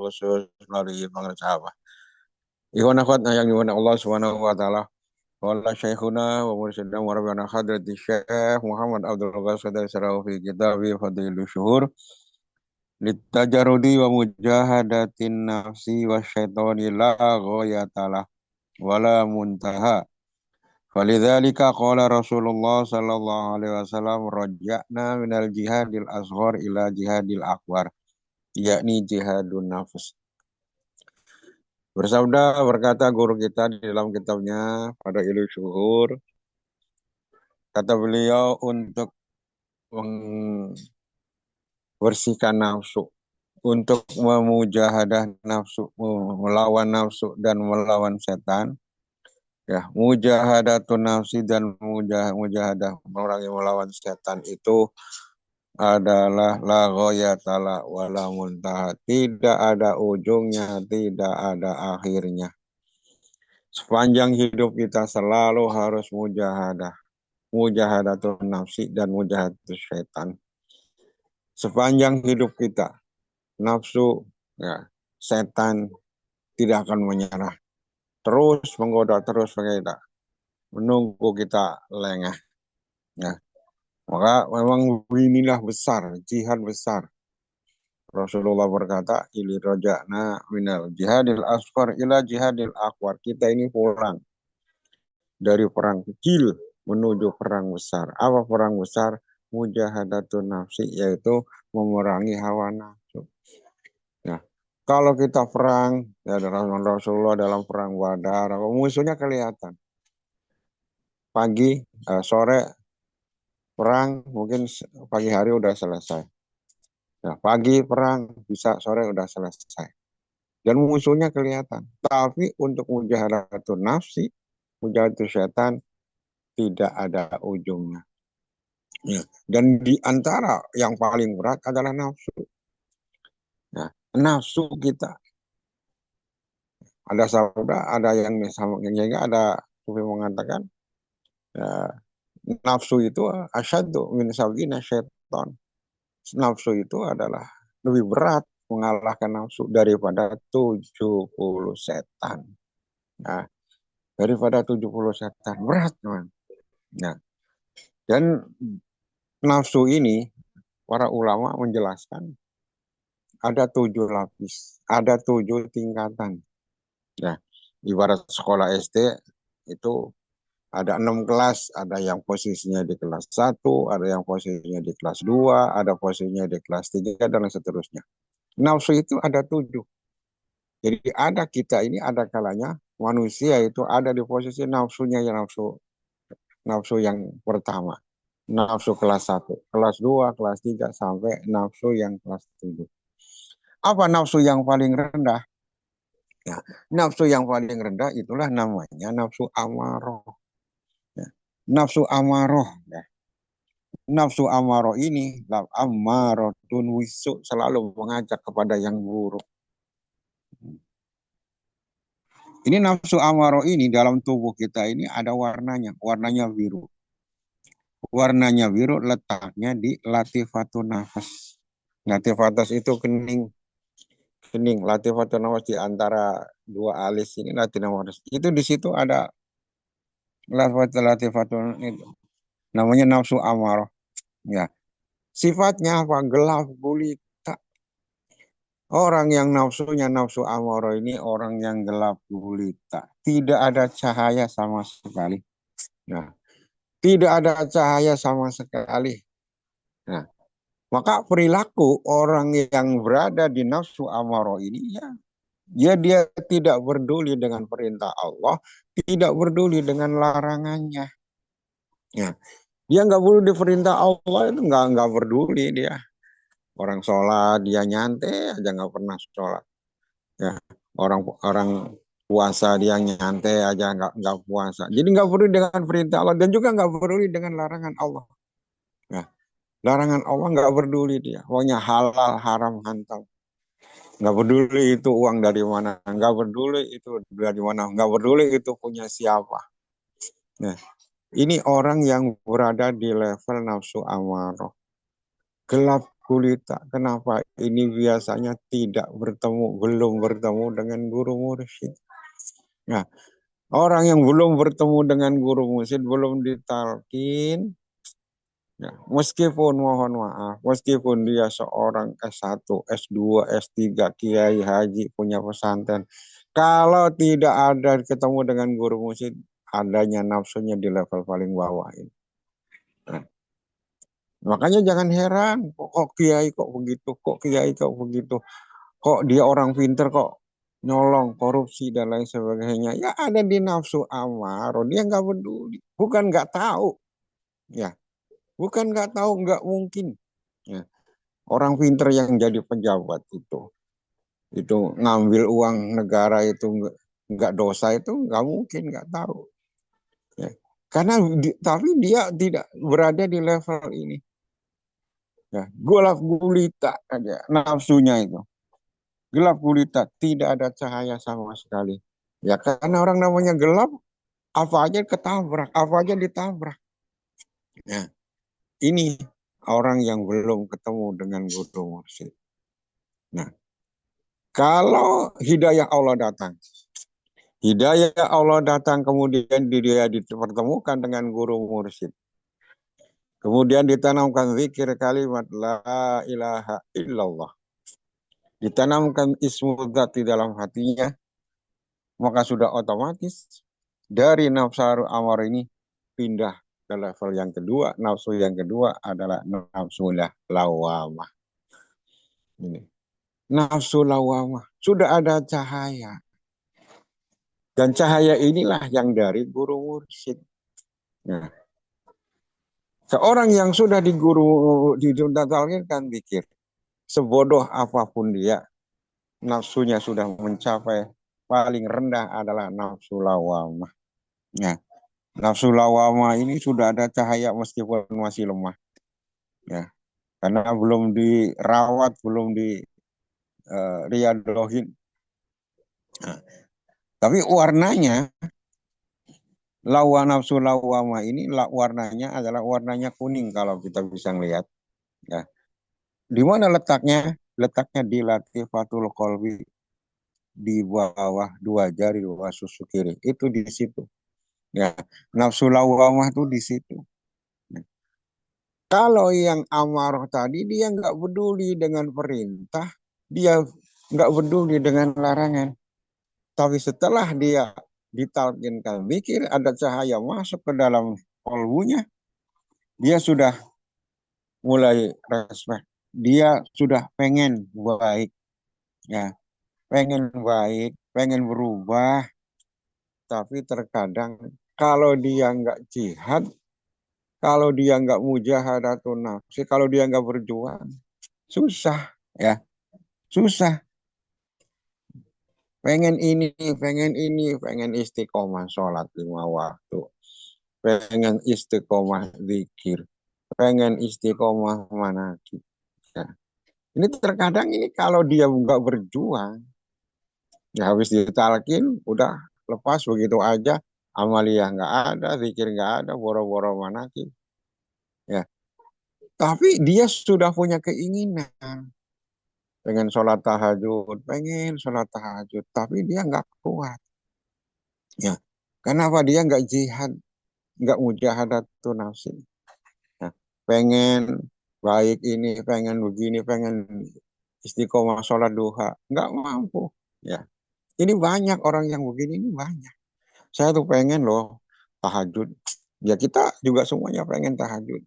khusus melalui pengacara apa. Ikhwan akhwat yang dimana Allah Subhanahu wa taala. Qala syekhuna wa mursyidna wa rabbana hadrati Syekh Muhammad Abdul Qasim Sarawi fi kitabih Fadilus Syuhur litajarudi wa mujahadatin nafsi wa syaitani la ghayatalah wala muntaha. Falidzalika qala Rasulullah sallallahu alaihi wasallam raja'na minal jihadil asghar ila jihadil akbar, yakni jihadun nafs. Bersabda berkata guru kita di dalam kitabnya pada Ilu Syuhur, kata beliau untuk membersihkan nafsu, untuk memujahadah nafsu, melawan nafsu dan melawan setan. Ya, mujahadatun nafsi dan mujahadah memerangi melawan setan itu adalah la ghayatala wala muntaha. Tidak ada ujungnya, tidak ada akhirnya. Sepanjang hidup kita selalu harus mujahadah. Mujahadatun nafsi dan mujahadatun setan. Sepanjang hidup kita, nafsu, ya, setan tidak akan menyerah. Terus menggoda, terus kita menunggu kita lengah. Ya. Maka memang inilah besar, jihad besar. Rasulullah berkata, ili roja'na minal jihadil asfar ila jihadil akbar. Kita ini pulang dari perang kecil menuju perang besar. Apa perang besar? Mujahadatun nafsi, yaitu memerangi hawa nafsu. Ya. Kalau kita perang, ya Rasulullah dalam perang Badar, musuhnya kelihatan. Pagi, sore, perang mungkin pagi hari udah selesai. Nah, pagi perang bisa sore udah selesai. Dan musuhnya kelihatan. Tapi untuk mujahadatun nafsi, mujahadatun setan tidak ada ujungnya. Ya. Dan di antara yang paling berat adalah nafsu. Nah, nafsu kita. Ada sabda, ada yang misalnya ada sufi mengatakan ya, nafsu itu asyaddu min sab'ina syaitan. Nafsu itu adalah lebih berat mengalahkan nafsu daripada 70 setan. Nah, daripada 70 setan. Berat, teman. Nah, dan nafsu ini, para ulama menjelaskan, ada 7 lapis, ada 7 tingkatan. Nah, ibarat sekolah SD itu ada 6 kelas, ada yang posisinya di kelas 1, ada yang posisinya di kelas 2, ada posisinya di kelas 3, dan seterusnya. Nafsu itu ada 7. Jadi ada kita ini ada kalanya manusia itu ada di posisi nafsunya yang nafsu yang pertama. Nafsu kelas 1, kelas 2, kelas 3, sampai nafsu yang kelas 7. Apa nafsu yang paling rendah? Ya, nafsu yang paling rendah itulah namanya nafsu amaroh. Ya, nafsu amaroh. Ya. Nafsu amaroh ini, amaroh tunwisu, selalu mengajak kepada yang buruk. Ini nafsu amaroh ini dalam tubuh kita ini ada warnanya biru. Warnanya biru letaknya di latifatun nafas. Latifatus itu kening. Latifatun nafas di antara dua alis ini latifatun. Itu di situ ada latifatun itu. Namanya nafsu amaroh. Ya. Sifatnya apa? Gelap gulita. Orang yang nafsunya nafsu amaroh ini orang yang gelap gulita. Tidak ada cahaya sama sekali. Nah, tidak ada cahaya sama sekali. Nah, maka perilaku orang yang berada di nafsu amaroh ini dia tidak peduli dengan perintah Allah, tidak peduli dengan larangannya. Ya, dia nggak peduli di perintah Allah itu nggak peduli dia. Orang sholat dia nyantai aja nggak pernah sholat. Ya, orang puasa dia nyantai aja nggak puasa. Jadi nggak peduli dengan perintah Allah dan juga nggak peduli dengan larangan Allah. Ya, larangan Allah nggak peduli dia. Pokoknya halal haram hantam. Nggak peduli itu uang dari mana, nggak peduli itu dari mana, nggak peduli itu punya siapa. Nah, ini orang yang berada di level nafsu amaroh. Gelap gulita. Kenapa ini biasanya belum bertemu dengan guru mursyid. Nah, orang yang belum bertemu dengan guru mursyid, belum ditalkin, ya, meskipun mohon maaf, meskipun dia seorang S1, S2, S3, kiai haji, punya pesantren, kalau tidak ada ketemu dengan guru mursyid, adanya nafsunya di level paling bawah ini. Nah, makanya jangan heran, kok kiai kok begitu, kok kiai kok begitu, kok dia orang pinter kok nyolong, korupsi dan lain sebagainya. Ya ada di nafsu amarah, dia nggak peduli, bukan nggak tahu, ya, bukan nggak tahu, nggak mungkin. Ya. Orang pinter yang jadi pejabat itu ngambil uang negara itu nggak dosa itu nggak mungkin nggak tahu. Ya. Karena tapi dia tidak berada di level ini. Ya, gelap gulita aja nafsunya itu. Gelap gulita, tidak ada cahaya sama sekali. Ya karena orang namanya gelap, apa aja ketabrak, apa aja ditabrak. Ya, ini orang yang belum ketemu dengan guru mursyid. Nah, kalau hidayah Allah datang, hidayah Allah datang kemudian dia dipertemukan dengan guru mursyid. Kemudian ditanamkan zikir kalimat la ilaha illallah. Ditanamkan ismu dzat di dalam hatinya, maka sudah otomatis dari nafsu amar ini pindah ke level yang kedua. Nafsu yang kedua adalah nafsu lawamah. Ini. Nafsu lawamah. Sudah ada cahaya. Dan cahaya inilah yang dari guru mursyid. Nah, seorang yang sudah ditatalkan pikir, sebodoh apapun dia, nafsunya sudah mencapai paling rendah adalah nafsu lawamah. Ya, nafsu lawamah ini sudah ada cahaya meskipun masih lemah. Ya, karena belum dirawat, belum di riadohin. Nah, tapi warnanya lawa nafsu lawama ini warnanya adalah warnanya kuning kalau kita bisa melihat. Ya. Di mana letaknya? Letaknya di latifatul qalbi, di bawah dua jari dua susu kiri. Itu di situ. Ya, nafsu lawamah itu di situ. Nah, kalau yang amarah tadi dia nggak peduli dengan perintah, dia nggak peduli dengan larangan. Tapi setelah dia ditalkinkan mikir, ada cahaya masuk ke dalam kalbunya, dia sudah mulai respect. Dia sudah pengen baik, ya, pengen baik, pengen berubah. Tapi terkadang kalau dia nggak jihad, kalau dia nggak mujahadatun nafsi, kalau dia nggak berjuang, susah, ya, susah. Pengen istiqomah sholat 5 waktu, pengen istiqomah zikir, pengen istiqomah manakib. Ya. Ini terkadang ini kalau dia nggak berjuang, ya habis ditalkin, udah lepas begitu aja, amaliyah nggak ada, zikir nggak ada, boro-boro manakib. Ya, tapi dia sudah punya keinginan, pengen sholat tahajud, tapi dia nggak kuat. Ya, kenapa dia nggak jihad, nggak mujahadatun nafsi? Ya, pengen baik ini, pengen begini, pengen istiqomah sholat duha, nggak mampu. Ya, ini banyak orang yang begini ini banyak. Saya tuh pengen loh tahajud. Ya kita juga semuanya pengen tahajud,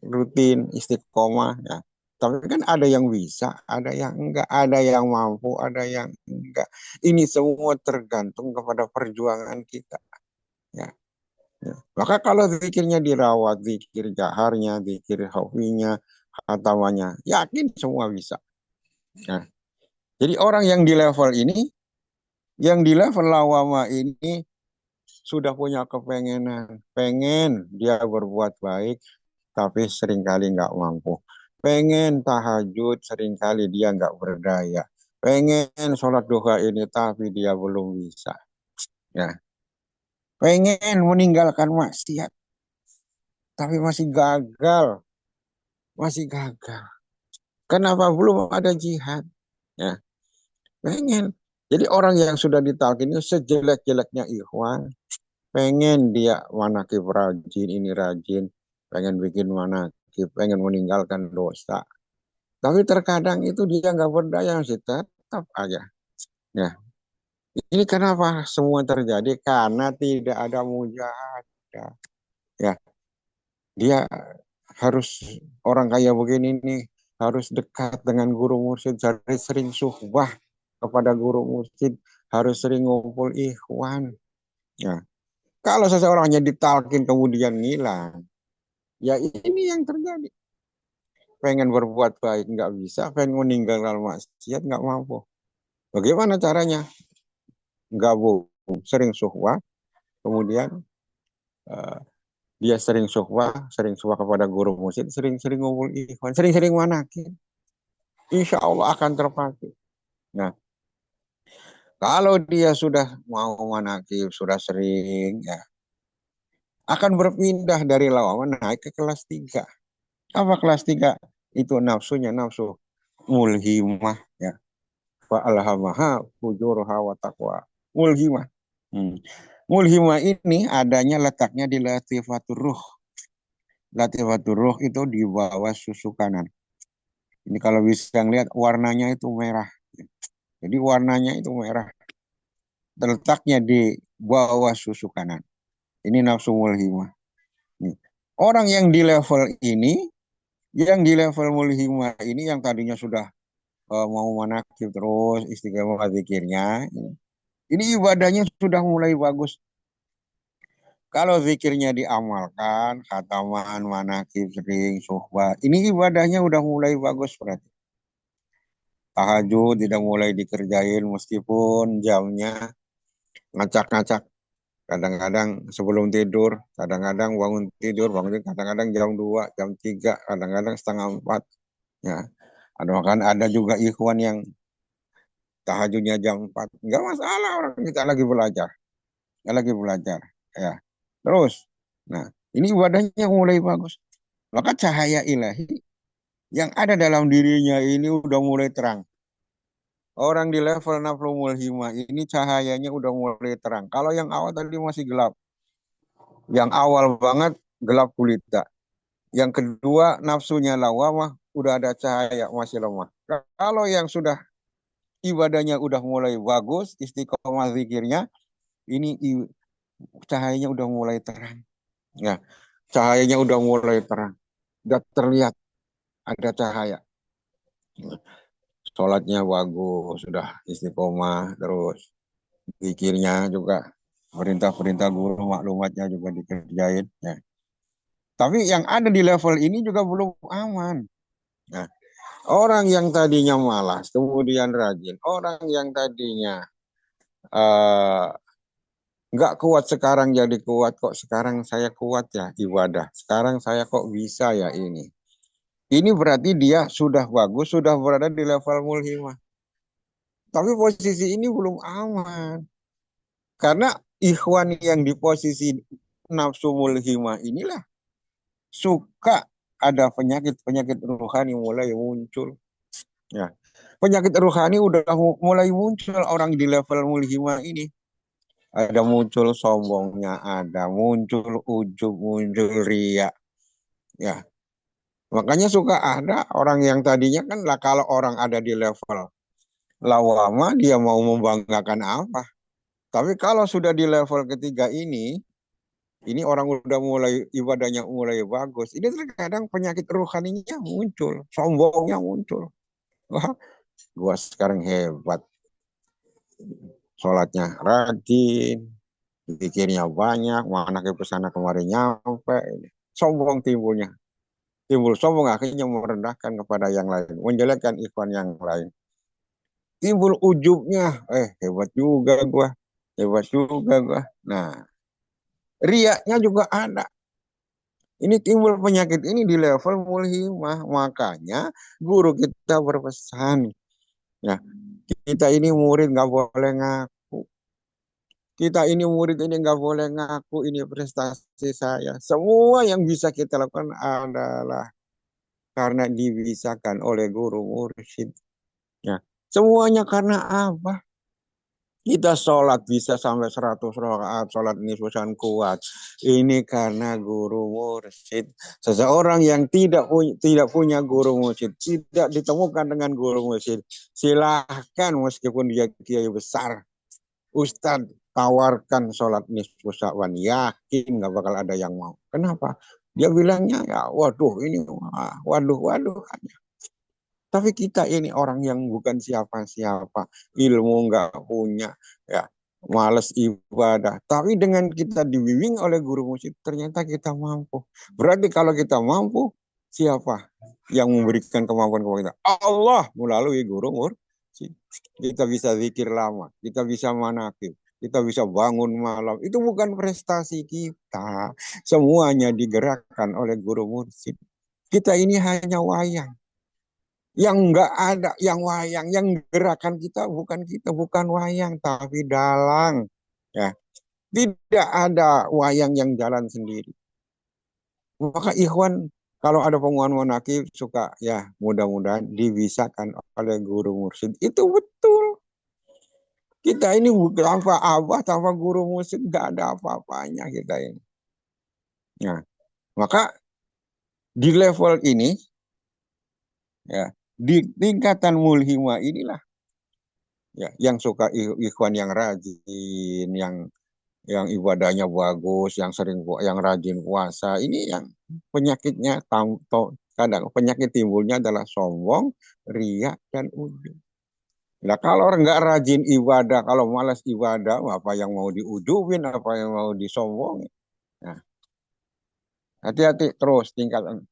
rutin istiqomah ya. Tapi kan ada yang bisa, ada yang enggak, ada yang mampu, ada yang enggak. Ini semua tergantung kepada perjuangan kita. Ya. Ya. Maka kalau zikirnya dirawat, zikir jaharnya, zikir hafinya, khatamanya, yakin semua bisa. Nah, jadi orang yang di level ini, yang di level lawama ini sudah punya kepengenan, pengen dia berbuat baik, tapi seringkali nggak mampu. Pengen tahajud, seringkali dia nggak berdaya. Pengen sholat duha ini, tapi dia belum bisa. Ya. Pengen meninggalkan maksiat, tapi masih gagal. Masih gagal. Kenapa belum ada jihad? Ya, pengen. Jadi orang yang sudah ditalkin itu sejelek-jeleknya ikhwan, pengen dia manakib rajin, ini rajin, pengen bikin manakib, pengen meninggalkan dosa. Tapi terkadang itu dia nggak berdaya sih, tetap aja. Ya, ini kenapa semua terjadi? Karena tidak ada mujahadah. Ya, dia harus orang kaya begini nih harus dekat dengan guru mursyid, harus sering suhbah kepada guru mursyid, harus sering ngumpul ikhwan. Ya, kalau seseorangnya ditalkin kemudian ngilang, ya ini yang terjadi. Pengen berbuat baik nggak bisa, pengen meninggalkan maksiat nggak mampu. Bagaimana caranya? Gabung, sering suhbah, kemudian uh, dia sering suhbah kepada guru mursyid, sering-sering ngumpul ikhwan, sering-sering manakib. Insya Allah akan terpakai. Nah, kalau dia sudah mau manakib, sudah sering, ya akan berpindah dari lawaman naik ke kelas 3. Apa kelas 3? Itu nafsunya, nafsu mulhimah. Ya. Fa'alhamaha fujurha wa taqwa. Mulhimah. Hmm. Mulhimah ini adanya letaknya di latifatur ruh. Latifatur ruh itu di bawah susu kanan. Ini kalau bisa lihat warnanya itu merah. Jadi warnanya itu merah. Terletaknya di bawah susu kanan. Ini nafsu mulhimah. Orang yang di level ini, yang di level mulhimah ini, yang tadinya sudah mau manakib terus istiqomah zikirnya, ini ibadahnya sudah mulai bagus. Kalau zikirnya diamalkan, khataman, manakib, sering, suhbah, ini ibadahnya udah mulai bagus berarti. Tahajud tidak mulai dikerjain meskipun jamnya ngacak-ngacak. Kadang-kadang sebelum tidur, kadang-kadang bangun tidur, kadang-kadang jam 2, jam 3, kadang-kadang setengah 4. Ya. Ada juga ikhwan yang tahajudnya jam 4. Enggak masalah, orang kita lagi belajar. Kita lagi belajar. Ya. Terus, nah, ini ibadahnya mulai bagus. Maka cahaya ilahi yang ada dalam dirinya ini udah mulai terang. Orang di level naflu mulhimah ini cahayanya udah mulai terang. Kalau yang awal tadi masih gelap. Yang awal banget gelap gulita. Yang kedua nafsunya lawamah udah ada cahaya masih lemah. Kalau yang sudah ibadahnya udah mulai bagus, istiqomah zikirnya, ini cahayanya udah mulai terang. Ya, cahayanya udah mulai terang. Udah terlihat ada cahaya. Sholatnya bagus, sudah istiqomah terus. Zikirnya juga perintah-perintah guru maklumatnya juga dikerjain. Ya. Tapi yang ada di level ini juga belum aman. Nah, orang yang tadinya malas, kemudian rajin. Orang yang tadinya uh, nggak kuat, sekarang jadi kuat. Kok sekarang saya kuat ya ibadah. Sekarang saya kok bisa ya ini. Ini berarti dia sudah bagus, sudah berada di level mulhimah. Tapi posisi ini belum aman. Karena ikhwan yang di posisi nafsu mulhimah inilah suka ada penyakit-penyakit rohani mulai muncul. Ya. Penyakit rohani udah mulai muncul orang di level mulhimah ini. Ada muncul sombongnya, ada muncul ujub, muncul ria. Ya, makanya suka ada orang yang tadinya kan lah kalau orang ada di level lawama dia mau membanggakan apa. Tapi kalau sudah di level ketiga ini orang udah mulai ibadahnya mulai bagus. Ini terkadang penyakit rohaninya muncul, sombongnya muncul. Wah, gua sekarang hebat, sholatnya rajin, pikirnya banyak, mana ke pesana kemarin nyampe. Sombong timbulnya. Timbul sombong akhirnya merendahkan kepada yang lain, menjelekkan ikhwan yang lain. Timbul ujubnya, hebat juga gua, hebat juga gua. Nah, riaknya juga ada. Ini timbul penyakit ini di level mulhimah. Makanya guru kita berpesan, ya kita ini murid nggak boleh ngaku. Kita ini murid ini nggak boleh ngaku ini prestasi saya. Semua yang bisa kita lakukan adalah karena dibisakan oleh guru mursyid. Ya. Semuanya karena apa? Kita sholat bisa sampai 100 rakaat, sholat ini nisfusan kuat. Ini karena guru mursyid. Seseorang yang tidak punya guru mursyid, tidak ditemukan dengan guru mursyid, silahkan meskipun dia kiai besar, Ustadz, tawarkan sholat nisfu Sya'ban. Yakin nggak bakal ada yang mau. Kenapa? Dia bilangnya, ya waduh ini, waduh. Tapi kita ini orang yang bukan siapa-siapa, ilmu nggak punya, ya males ibadah. Tapi dengan kita dibimbing oleh guru musik, ternyata kita mampu. Berarti kalau kita mampu, siapa yang memberikan kemampuan kepada kita? Allah melalui guru musik. Kita bisa zikir lama, kita bisa manakib, kita bisa bangun malam. Itu bukan prestasi kita. Semuanya digerakkan oleh guru musik. Kita ini hanya wayang yang enggak ada, yang wayang, yang gerakan kita bukan wayang tapi dalang, ya. Tidak ada wayang yang jalan sendiri. Maka ikhwan, kalau ada pengumuman monaki suka, ya mudah-mudahan dibisakan oleh guru mursyid. Itu betul. Kita ini bukan apa-apa tanpa guru mursyid, nggak ada apa-apanya kita ini. Nah, maka di level ini, ya, di tingkatan mulhima inilah, ya, yang suka ikhwan yang rajin, yang ibadahnya bagus, yang rajin puasa, ini yang penyakitnya kadang penyakit timbulnya adalah sombong, riya dan ujub. Nah, kalau orang nggak rajin ibadah, kalau malas ibadah, apa yang mau diujubin, apa yang mau disombongin. Nah, hati-hati terus tingkatan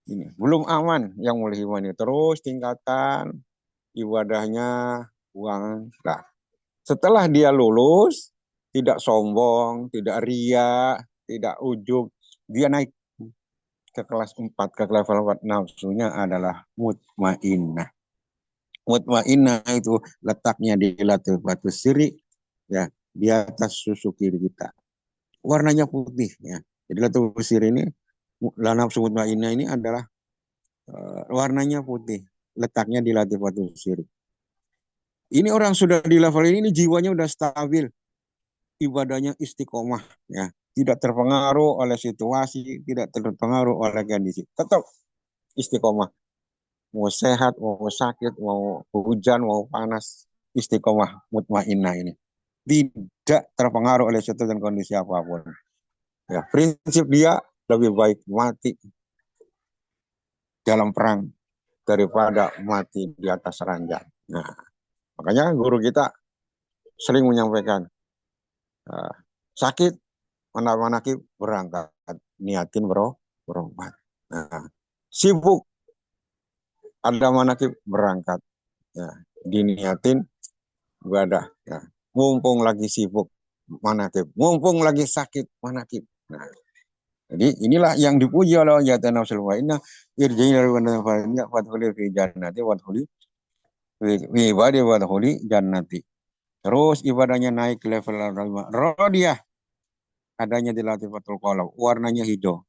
ini. Belum aman yang mulai iman ini. Terus tingkatkan ibadahnya, uang. Nah, setelah dia lulus, tidak sombong, tidak ria, tidak ujub, dia naik ke kelas 4, ke level 4. Nafsunya adalah mutmainnah. Mutmainnah itu letaknya di latifatus siri, ya, di atas susu kiri kita. Warnanya putih, ya. Jadi latifatus siri ini, nafsu mutmainnah ini adalah warnanya putih, letaknya di latifatus siri. Ini orang sudah di level ini jiwanya udah stabil, ibadahnya istiqomah, ya, tidak terpengaruh oleh situasi, tidak terpengaruh oleh kondisi, tetap istiqomah, mau sehat, mau sakit, mau hujan, mau panas, istiqomah mutmainnah ini tidak terpengaruh oleh situasi dan kondisi apapun, ya. Prinsip dia lebih baik mati dalam perang daripada mati di atas ranjang. Nah, makanya guru kita sering menyampaikan, sakit manaki berangkat, niatin berobat. Nah, sibuk ada manakib berangkat, ya, diniatin ibadah, ya. Mumpung lagi sibuk manakib, mumpung lagi sakit manakib. Nah, jadi inilah yang dipuji oleh Allah Jalla wa inna irji'i dari wanafa'innya wadhuli fi jannati wadhuli fi ibadi wadhuli jannati. Terus ibadahnya naik ke level rodiyah, adanya di latifatul qalb, warnanya hijau.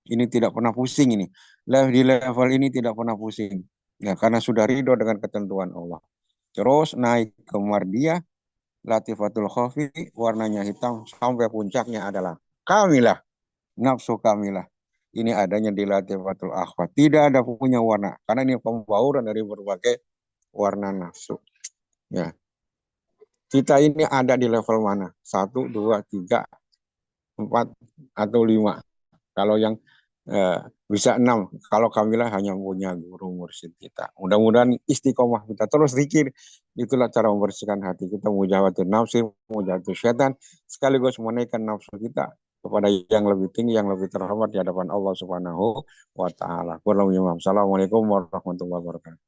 Ini tidak pernah pusing ini. Di level ini tidak pernah pusing. Ya, karena sudah ridho dengan ketentuan Allah. Terus naik ke mardiyah, latifatul khafi, warnanya hitam, sampai puncaknya adalah kamilah, nafsu kamilah. Ini adanya di latifatul akhwat. Tidak ada punya warna. Karena ini pembauran dari berbagai warna nafsu. Ya. Kita ini ada di level mana? 1, 2, 3, 4, atau 5. Kalau yang bisa 6. Kalau kamilah hanya punya guru mursyid kita. Mudah-mudahan istiqomah kita terus zikir. Itulah cara membersihkan hati kita. Mujahadatun nafsi, mujahadatun syaitan. Sekaligus menaikkan nafsu kita kepada yang lebih tinggi, yang lebih terhormat di hadapan Allah Subhanahu wa Ta'ala. Assalamualaikum warahmatullahi wabarakatuh.